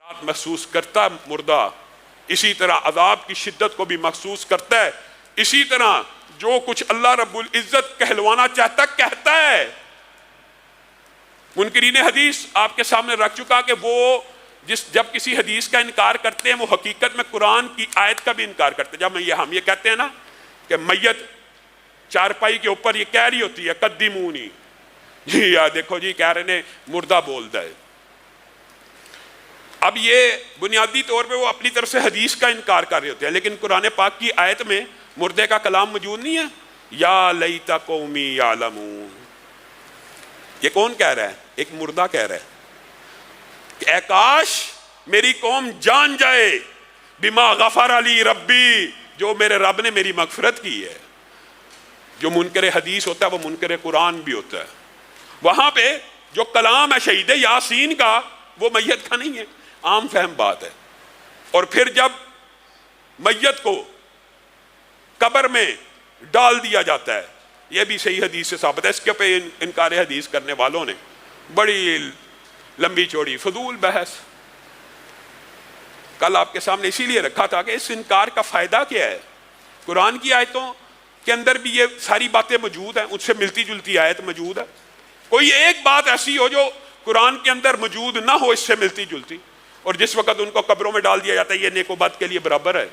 محسوس کرتا ہے مردہ، اسی طرح عذاب کی شدت کو بھی محسوس کرتا ہے، اسی طرح جو کچھ اللہ رب العزت کہلوانا چاہتا کہتا ہے۔ منکرین حدیث آپ کے سامنے رکھ چکا کہ وہ جب کسی حدیث کا انکار کرتے ہیں وہ حقیقت میں قرآن کی آیت کا بھی انکار کرتے ہیں۔ جب ہم یہ کہتے ہیں نا کہ میت چارپائی کے اوپر یہ کہہ رہی ہوتی ہے قدمونی، جی یار دیکھو جی کہہ رہے ہیں مردہ بولتا ہے، اب یہ بنیادی طور پہ وہ اپنی طرف سے حدیث کا انکار کر رہے ہوتے ہیں، لیکن قرآن پاک کی آیت میں مردے کا کلام موجود نہیں ہے۔ یا لیت قومی یعلمون، یہ کون کہہ رہا ہے؟ ایک مردہ کہہ رہا ہے کہ اے کاش میری قوم جان جائے بما غفر علی ربی، جو میرے رب نے میری مغفرت کی ہے۔ جو منکر حدیث ہوتا ہے وہ منکر قرآن بھی ہوتا ہے۔ وہاں پہ جو کلام ہے شہید یاسین کا وہ میت کا نہیں ہے، عام فہم بات ہے۔ اور پھر جب میت کو قبر میں ڈال دیا جاتا ہے، یہ بھی صحیح حدیث سے ثابت ہے۔ اس کے پہ انکار حدیث کرنے والوں نے بڑی لمبی چوڑی فضول بحث کل آپ کے سامنے اسی لیے رکھا تھا کہ اس انکار کا فائدہ کیا ہے۔ قرآن کی آیتوں کے اندر بھی یہ ساری باتیں موجود ہیں، ان سے ملتی جلتی آیت موجود ہے۔ کوئی ایک بات ایسی ہو جو قرآن کے اندر موجود نہ ہو اس سے ملتی جلتی، اور جس وقت ان کو قبروں میں ڈال دیا جاتا ہے یہ نیک و بد کے لیے برابر ہے۔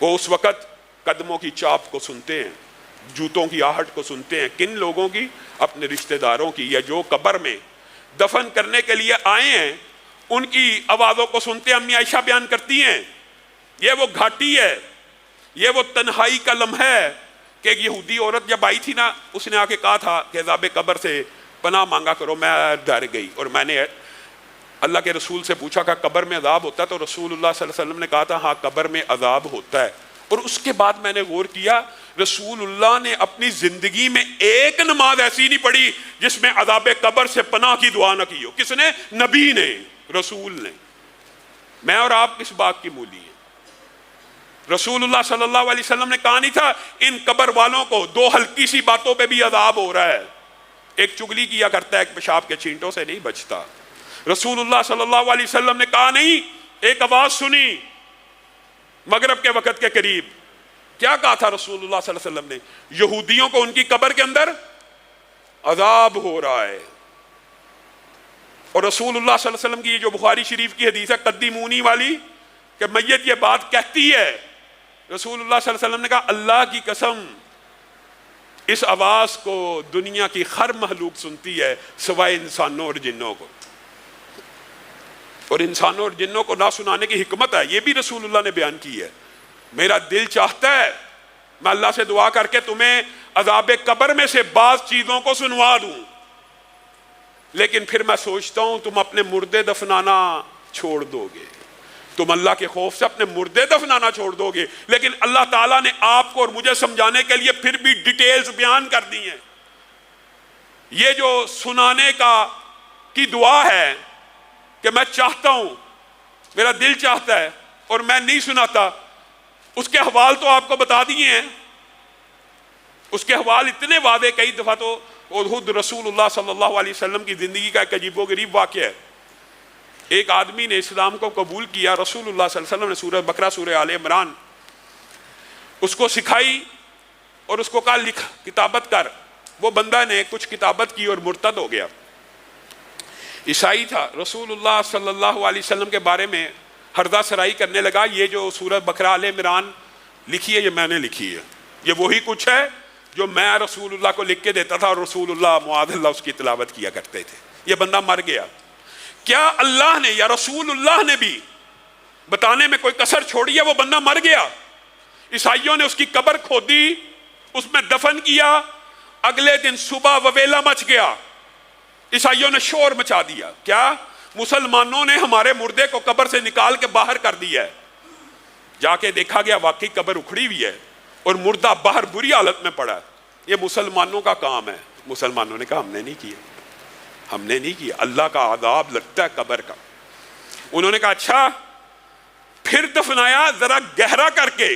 وہ اس وقت قدموں کی چاپ کو سنتے ہیں، جوتوں کی آہٹ کو سنتے ہیں۔ کن لوگوں کی؟ اپنے رشتہ داروں کی، یا جو قبر میں دفن کرنے کے لیے آئے ہیں ان کی آوازوں کو سنتے ہیں۔ امی عائشہ بیان کرتی ہیں یہ وہ گھاٹی ہے، یہ وہ تنہائی کا لمحہ ہے کہ ایک یہودی عورت جب آئی تھی نا، اس نے آ کے کہا تھا کہ عذاب قبر سے پناہ مانگا کرو۔ میں ڈر گئی اور میں نے اللہ کے رسول سے پوچھا کہ قبر میں عذاب ہوتا ہے؟ تو رسول اللہ صلی اللہ علیہ وسلم نے کہا تھا ہاں قبر میں عذاب ہوتا ہے۔ اور اس کے بعد میں نے غور کیا، رسول اللہ نے اپنی زندگی میں ایک نماز ایسی نہیں پڑھی جس میں عذاب قبر سے پناہ کی دعا نہ کی ہو۔ کس نے؟ نبی نے، رسول نے۔ میں اور آپ کس بات کی مولی ہیں؟ رسول اللہ صلی اللہ علیہ وسلم نے کہا نہیں تھا ان قبر والوں کو دو ہلکی سی باتوں پہ بھی عذاب ہو رہا ہے، ایک چگلی کیا کرتا ہے ایک پیشاب کے چھینٹوں سے نہیں بچتا۔ رسول اللہ صلی اللہ علیہ وسلم نے کہا نہیں ایک آواز سنی مغرب کے وقت کے قریب، کیا کہا تھا رسول اللہ صلی اللہ علیہ وسلم نے؟ یہودیوں کو ان کی قبر کے اندر عذاب ہو رہا ہے۔ اور رسول اللہ صلی اللہ علیہ وسلم کی جو بخاری شریف کی حدیث ہے قدمونی والی، کہ میت یہ بات کہتی ہے، رسول اللہ صلی اللہ علیہ وسلم نے کہا اللہ کی قسم اس آواز کو دنیا کی ہر مخلوق سنتی ہے سوائے انسانوں اور جنوں کو، اور انسانوں اور جنوں کو نہ سنانے کی حکمت ہے، یہ بھی رسول اللہ نے بیان کی ہے۔ میرا دل چاہتا ہے میں اللہ سے دعا کر کے تمہیں عذاب قبر میں سے بعض چیزوں کو سنوا دوں، لیکن پھر میں سوچتا ہوں تم اپنے مردے دفنانا چھوڑ دو گے، تم اللہ کے خوف سے اپنے مردے دفنانا چھوڑ دو گے۔ لیکن اللہ تعالیٰ نے آپ کو اور مجھے سمجھانے کے لیے پھر بھی ڈیٹیلز بیان کر دی ہیں۔ یہ جو سنانے کی دعا ہے کہ میں چاہتا ہوں، میرا دل چاہتا ہے اور میں نہیں سناتا، اس کے حوال تو آپ کو بتا دیے ہیں۔ اس کے حوال اتنے واضح، کئی دفعہ تو خود رسول اللہ صلی اللہ علیہ وسلم کی زندگی کا ایک عجیب و غریب واقعہ ہے۔ ایک آدمی نے اسلام کو قبول کیا، رسول اللہ صلی اللہ علیہ وسلم نے سورہ بقرہ سورہ آل عمران اس کو سکھائی اور اس کو کہا لکھ کتابت کر۔ وہ بندہ نے کچھ کتابت کی اور مرتد ہو گیا، عیسائی تھا۔ رسول اللہ صلی اللہ علیہ وسلم کے بارے میں ہردہ سرائی کرنے لگا، یہ جو سورہ بقرہ آل عمران لکھی ہے یہ میں نے لکھی ہے، یہ وہی کچھ ہے جو میں رسول اللہ کو لکھ کے دیتا تھا اور رسول اللہ معاذ اللہ اس کی تلاوت کیا کرتے تھے۔ یہ بندہ مر گیا۔ کیا اللہ نے یا رسول اللہ نے بھی بتانے میں کوئی کسر چھوڑی ہے؟ وہ بندہ مر گیا، عیسائیوں نے اس کی قبر کھودی، اس میں دفن کیا، اگلے دن صبح وویلا مچ گیا، عیسائیوں نے شور مچا دیا۔ کیا؟ مسلمانوں نے ہمارے مردے کو قبر سے نکال کے باہر کر دیا ہے۔ جا کے دیکھا گیا واقعی قبر اکھڑی ہوئی ہے اور مردہ باہر بری حالت میں پڑا ہے۔ یہ مسلمانوں کا کام ہے۔ مسلمانوں نے کہا ہم نے نہیں کیا، ہم نے نہیں کیا، اللہ کا عذاب لگتا ہے قبر کا۔ انہوں نے کہا اچھا، پھر دفنایا ذرا گہرا کر کے،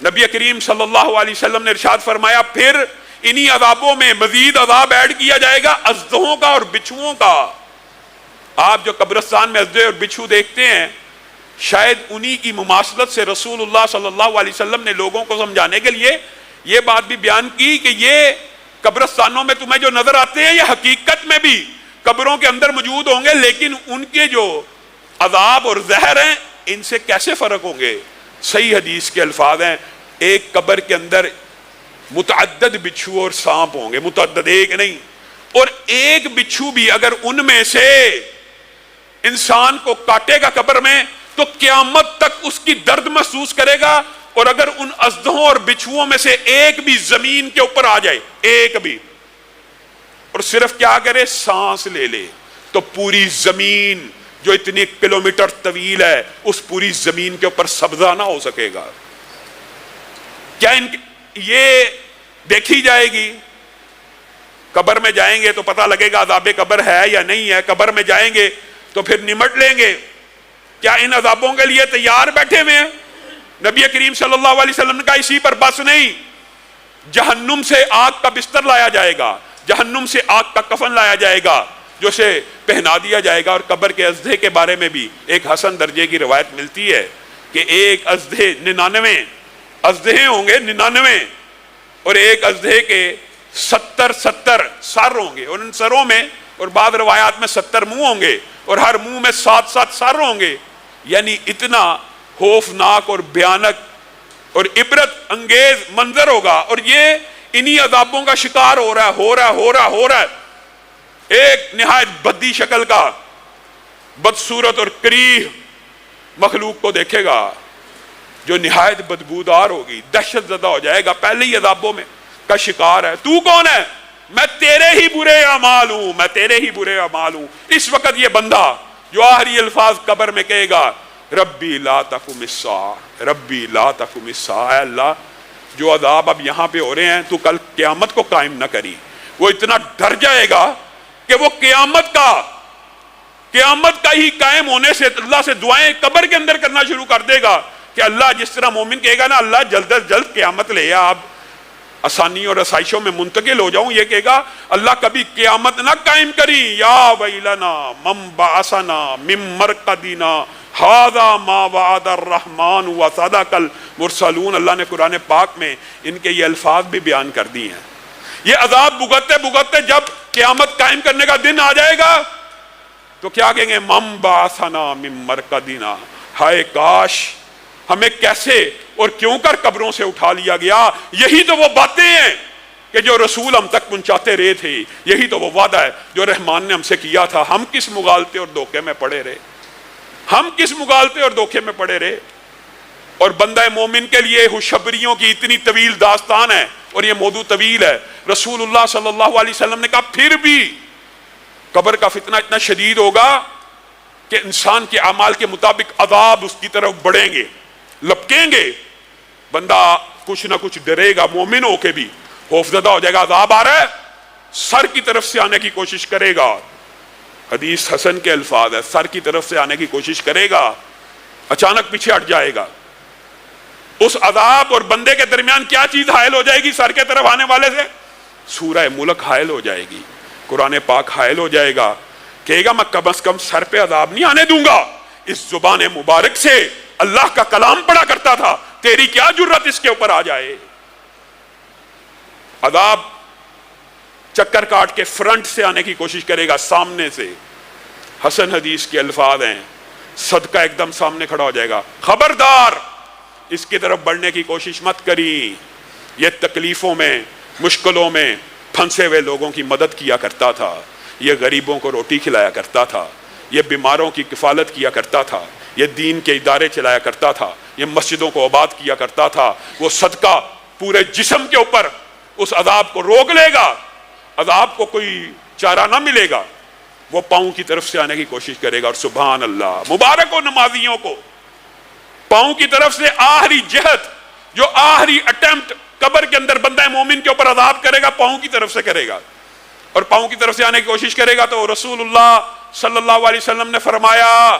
نبی کریم صلی اللہ علیہ وسلم نے ارشاد فرمایا پھر انہی عذابوں میں مزید عذاب ایڈ کیا جائے گا اژدھوں کا اور بچھوؤں کا۔ آپ جو قبرستان میں اژدھے اور بچھو دیکھتے ہیں، شاید انہی کی مماثلت سے رسول اللہ صلی اللہ علیہ وسلم نے لوگوں کو سمجھانے کے لیے یہ بات بھی بیان کی کہ یہ قبرستانوں میں تمہیں جو نظر آتے ہیں یہ حقیقت میں بھی قبروں کے اندر موجود ہوں گے، لیکن ان کے جو عذاب اور زہر ہیں ان سے کیسے فرق ہوں گے؟ صحیح حدیث کے الفاظ ہیں، ایک قبر کے اندر متعدد بچھو اور سانپ ہوں گے، متعدد، ایک نہیں، اور ایک بچھو بھی اگر ان میں سے انسان کو کاٹے گا قبر میں تو قیامت تک اس کی درد محسوس کرے گا، اور اگر ان اژدھوں اور بچھوؤں میں سے ایک بھی زمین کے اوپر آ جائے، ایک بھی، اور صرف کیا کرے، سانس لے لے، تو پوری زمین جو اتنی کلومیٹر طویل ہے اس پوری زمین کے اوپر سبزہ نہ ہو سکے گا۔ کیا یہ دیکھی جائے گی؟ قبر میں جائیں گے تو پتہ لگے گا عذاب قبر ہے یا نہیں ہے، قبر میں جائیں گے تو پھر نمٹ لیں گے۔ کیا ان عذابوں کے لیے تیار بیٹھے ہوئے ہیں؟ نبی کریم صلی اللہ علیہ وسلم نے کہا اسی پر بس نہیں، جہنم سے آگ کا بستر لایا جائے گا، جہنم سے آگ کا کفن لایا جائے گا جو اسے پہنا دیا جائے گا۔ اور قبر کے اژدھے کے بارے میں بھی ایک حسن درجے کی روایت ملتی ہے کہ ایک اژدھے 99 اژدھے ہوں گے، 99، اور ایک اژدھے کے 70 سر ہوں گے، اور ان سروں میں اور بعض روایات میں 70 منہ ہوں گے، اور ہر منہ میں 7 سر ہوں گے۔ یعنی اتنا خوفناک اور بھیانک اور عبرت انگیز منظر ہوگا، اور یہ انہی عذابوں کا شکار ہو رہا ہے۔ ایک نہایت بدی شکل کا بدصورت اور کریہ مخلوق کو دیکھے گا جو نہایت بدبودار ہوگی، دہشت زدہ ہو جائے گا، پہلے ہی عذابوں میں کا شکار ہے۔ تو کون ہے؟ میں تیرے ہی برے اعمال ہوں، میں تیرے ہی برے اعمال ہوں۔ اس وقت یہ بندہ جو آخری الفاظ قبر میں کہے گا ربی لا تقم الساعہ، ربی لا تقم الساعہ، اے اللہ جو عذاب اب یہاں پہ ہو رہے ہیں تو کل قیامت کو قائم نہ کری۔ وہ اتنا ڈر جائے گا کہ وہ قیامت کا ہی قائم ہونے سے اللہ سے دعائیں قبر کے اندر کرنا شروع کر دے گا کہ اللہ، جس طرح مومن کہے گا نا اللہ جلد از جلد قیامت لے آ، اب آسانی اور آسائشوں میں منتقل ہو جاؤں، یہ کہے گا اللہ کبھی قیامت نہ قائم کری، یا ویلنا من بعثنا من مرقدنا ھذا ما وعد الرحمن وصدق المرسلون۔ اللہ نے قرآن پاک میں ان کے یہ الفاظ بھی بیان کر دی ہیں۔ یہ عذاب بھگتتے جب قیامت قائم کرنے کا دن آ جائے گا تو کیا کہیں گے؟ من بعثنا من مرقدنا، ہائے کاش ہمیں کیسے اور کیوں کر قبروں سے اٹھا لیا گیا۔ یہی تو وہ باتیں ہیں کہ جو رسول ہم تک پہنچاتے رہے تھے، یہی تو وہ وعدہ ہے جو رحمان نے ہم سے کیا تھا۔ ہم کس مغالطے اور دھوکے میں پڑے رہے، ہم کس مغالطے اور دھوکے میں پڑے رہے۔ اور بندہ مومن کے لیے خوشخبریوں کی اتنی طویل داستان ہے، اور یہ موضوع طویل ہے۔ رسول اللہ صلی اللہ علیہ وسلم نے کہا پھر بھی قبر کا فتنہ اتنا شدید ہوگا کہ انسان کے اعمال کے مطابق عذاب اس کی طرف بڑھیں گے، لپکیں گے، بندہ کچھ نہ کچھ ڈرے گا، مومن ہو کے بھی خوفزدہ ہو جائے گا، عذاب آ رہا ہے، سر کی طرف سے آنے کی کوشش کرے گا۔ حدیث حسن کے الفاظ ہے، سر کی طرف سے آنے کی کوشش کرے گا، اچانک پیچھے ہٹ جائے گا۔ اس عذاب اور بندے کے درمیان کیا چیز حائل ہو جائے گی سر کے طرف آنے والے سے؟ سورہ ملک حائل ہو جائے گی، قرآن پاک حائل ہو جائے گا، کہے گا میں کم از کم سر پہ عذاب نہیں آنے دوں گا، اس زبان مبارک سے اللہ کا کلام پڑھا کرتا تھا، تیری کیا جرت اس کے اوپر آ جائے۔ عذاب چکر کاٹ کے فرنٹ سے آنے کی کوشش کرے گا، سامنے سے۔ حسن حدیث کے الفاظ ہیں، صدقہ ایک دم سامنے کھڑا ہو جائے گا، خبردار اس کی طرف بڑھنے کی کوشش مت کری۔ یہ تکلیفوں میں، مشکلوں میں پھنسے ہوئے لوگوں کی مدد کیا کرتا تھا، یہ غریبوں کو روٹی کھلایا کرتا تھا، یہ بیماروں کی کفالت کیا کرتا تھا، یہ دین کے ادارے چلایا کرتا تھا، یہ مسجدوں کو آباد کیا کرتا تھا۔ وہ صدقہ پورے جسم کے اوپر اس عذاب کو روک لے گا، عذاب کو کوئی چارہ نہ ملے گا، وہ پاؤں کی طرف سے آنے کی کوشش کرے گا۔ اور سبحان اللہ، مبارک ہو نمازیوں کو، پاؤں کی طرف سے آخری جہد، جو آخری اٹیمپٹ قبر کے اندر بندہ مومن کے اوپر عذاب کرے گا، پاؤں کی طرف سے کرے گا، اور پاؤں کی طرف سے آنے کی کوشش کرے گا۔ تو رسول اللہ صلی اللہ علیہ وسلم نے فرمایا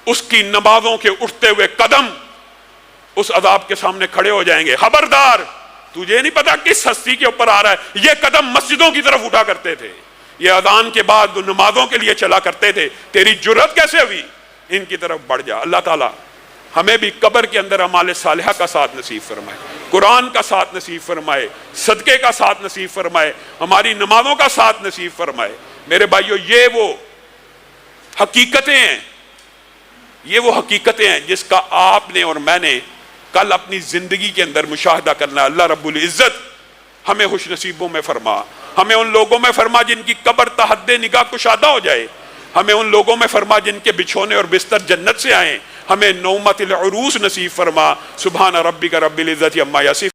اس کی نمازوں کے اٹھتے ہوئے قدم اس عذاب کے سامنے کھڑے ہو جائیں گے. خبردار، تجھے نہیں پتا کس ہستی کے اوپر آ رہا ہے. یہ قدم مسجدوں کی طرف اٹھا کرتے تھے، یہ اذان کے بعد نمازوں کے لیے چلا کرتے تھے، تیری جرت کیسے ہوئی؟ ان کی طرف بڑھ جا. اللہ تعالیٰ ہمیں بھی قبر کے اندر اعمال صالحہ کا ساتھ نصیب فرمائے، قرآن کا ساتھ نصیب فرمائے، صدقے کا ساتھ نصیب فرمائے، ہماری نمازوں کا ساتھ نصیب فرمائے. میرے بھائیو، یہ وہ حقیقتیں ہیں، یہ وہ حقیقتیں ہیں جس کا آپ نے اور میں نے کل اپنی زندگی کے اندر مشاہدہ کرنا ہے. اللہ رب العزت ہمیں خوش نصیبوں میں فرما، ہمیں ان لوگوں میں فرما جن کی قبر تحت نگاہ کشادہ ہو جائے، ہمیں ان لوگوں میں فرما جن کے بچھونے اور بستر جنت سے آئیں، ہمیں نومت العروس نصیب فرما. سبحان ربک رب العزت عما یصفون.